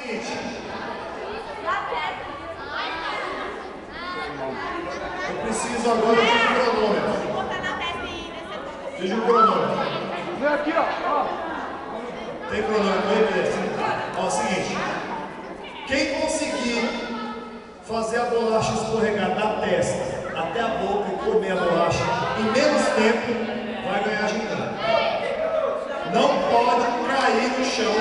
seguinte. Eu preciso agora de um cronômetro. De um cronômetro. Vem aqui, ó. Tem cronômetro aí, beleza? Ó, é o seguinte. Quem conseguir fazer a bolacha escorregar da testa até a boca e comer a bolacha em menos tempo, vai ganhar a gincana. Não pode cair no chão,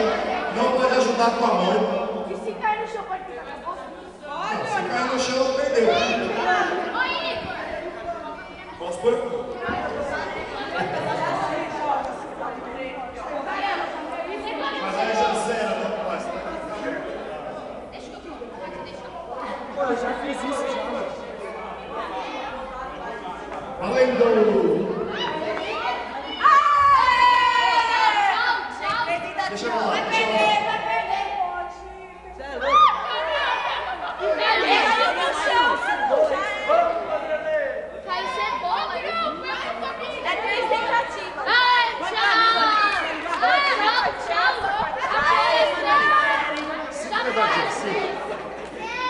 não pode ajudar com a mão. E se cair no chão, pode pegar na boca? Não, se cair no chão, perdeu. Posso pôr? Mas aí já zera, né? Pô, eu já fiz isso já. Valendo! Deixa eu falar. Vai perder, pode. Você é louco? Caiu cebola. É 3 tentativas. Tchau!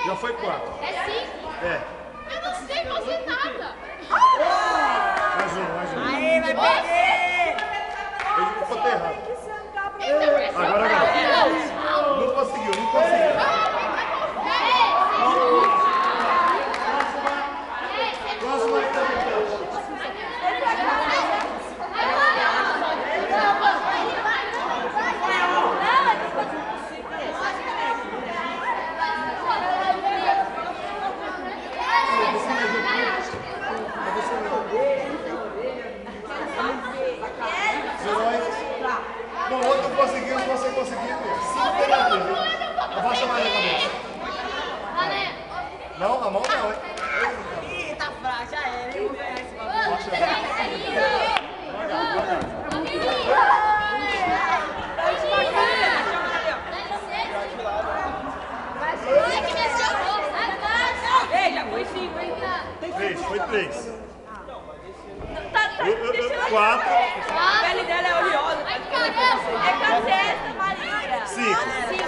Já foi 4. É 5? É. Eu não sei fazer nada. Mais um. Aí, vai perder. Eu vou ter errado. Então, Agora não. Não conseguiu. Próximo aí também. Bom, outro conseguiu, se você conseguir, 5 tentativas. Abaixa mais a cabeça. Não, a mão não, hein? Ih, tá fraco, já era. Eu vou ganhar esse bagulho. Abaixa. Ei, já foi 5, hein? 3, foi 3. Deixa eu 4. A pele dela é oleosa. Ai, caramba! É com a testa, Maria. 5. 5.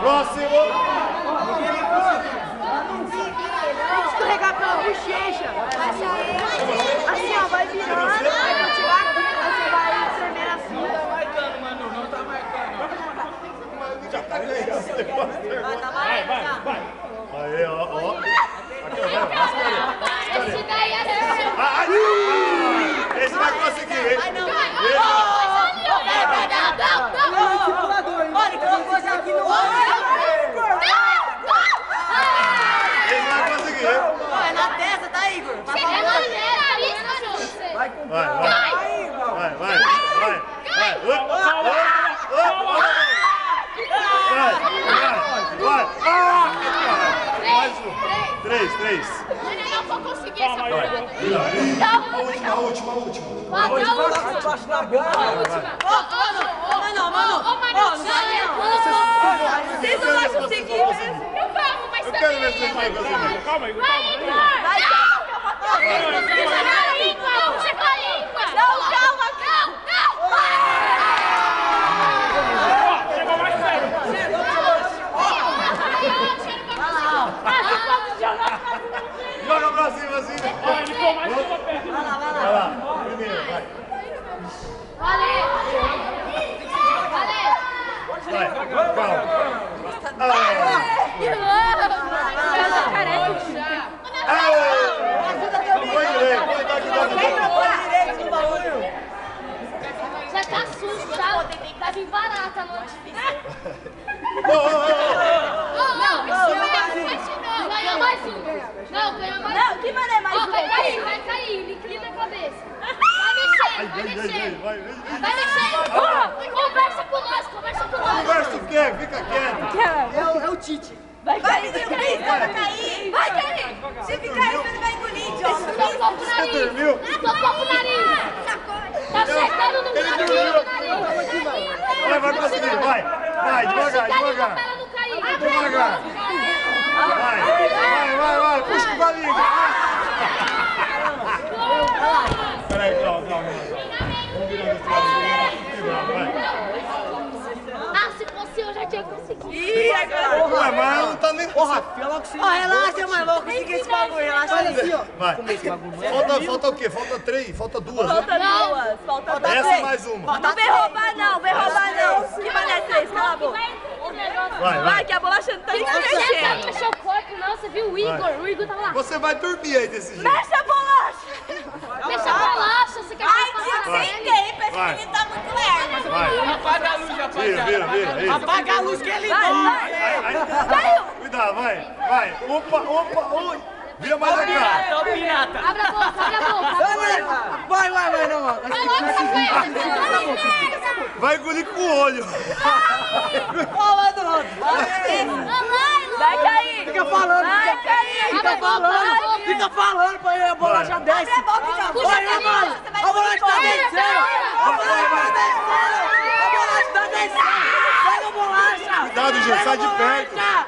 Próximo. Escorregar pela bochecha. Assim, ó, vai virando, vai continuar aqui, você vai tremendo assim. Não tá marcando. Já tá ganhando. Vai, tá marcando. Vai. Aí, ó. Aqui, ó, vai. Esse daí é seu. Ai, esse vai conseguir, hein? Vai, não. Olha, Olha, colocou já aqui no olho. Esse vai conseguir, hein? Olha, na testa, tá, Igor? Você é maneira, isso, garoto. vai com Vai. Mais um. 3. Eu não vou conseguir essa Calma aí, parada. A última. Debaixo da boca. Mano, não vocês não vão conseguir mesmo. Eu vamos, mas Eu também. quero ver se você vai conseguir. Calma aí. Vai, Igor. Vai, Puxa a língua, puxa com a língua. Não, calma. Chegou mais sério. Joga pra cima assim. Olha, ele ficou mais uma perna. Vai lá. Primeiro, vai. Calma. Não foi direito. Direito no bagulho. Já tá sujo, já. Tá vindo barata, não. Não, ganhou mais um. Não, ganhou mais um. Não, que mané mais um? Vai cair, ele inclina a cabeça. Vai mexer. Conversa com nós. Conversa o quê? Fica quieto. É o Tite. Vai cair, vai cair. Vai cair. Se ficar aí, você vai engolir, idiota. Tocou pro nariz. Você dormiu? Tocou pro nariz. Tá acertando no nariz. Vai conseguir, vai. Vai, devagar. Devagar. Vai. Puxa com a língua. Peraí, calma. Vamos virar desse lado. Vai. Se fosse eu, já tinha tinha conseguido. Ih, aí Ué, mas não tá nem... Porra, fia logo sim. Ó, relaxa, mano. Vou conseguir esse bagulho. Relaxa. Olha aqui, ó. Vai. Falta o quê? Falta 3? Falta 2, né? Falta duas. Falta Essa três. mais uma. Não vem roubar, não. Vem roubar, não. Que mané 3? Cala a boca. Vai, Vai, vai. que a bolacha não tá se Você não mexendo. sabe mexer o corpo, não. Você viu o Igor? O Igor tava lá. Você vai dormir aí desse jeito. Mexe a bolacha. Mexa a bolacha. Você quer Ai, passar tio, pra sem ele? tempo. Esse Vai. menino tá muito lerdo. Vai. Apaga a luz, rapaziada. Vira, vira, vira. Aí. Apaga a luz que ele Vai, dorme. vai. Aí. Cuidado, vai. Vai. Opa, opa, oi. Vira mais a cara. Pirata, ó o pirata. Abre a boca, abre a boca. Abre a boca. Vai, não, mano. Vai logo, Rafael. Vai engolir com o olho. Vai cair. Fica falando. Vai cair. Fica falando pra ele, a bolacha desce. Abre a boca, então. Olha, mano. A bolacha tá descendo. A bolacha tá descendo. A bolacha tá descendo. Pega a bolacha. Cuidado, gente, sai de perto. Bolacha.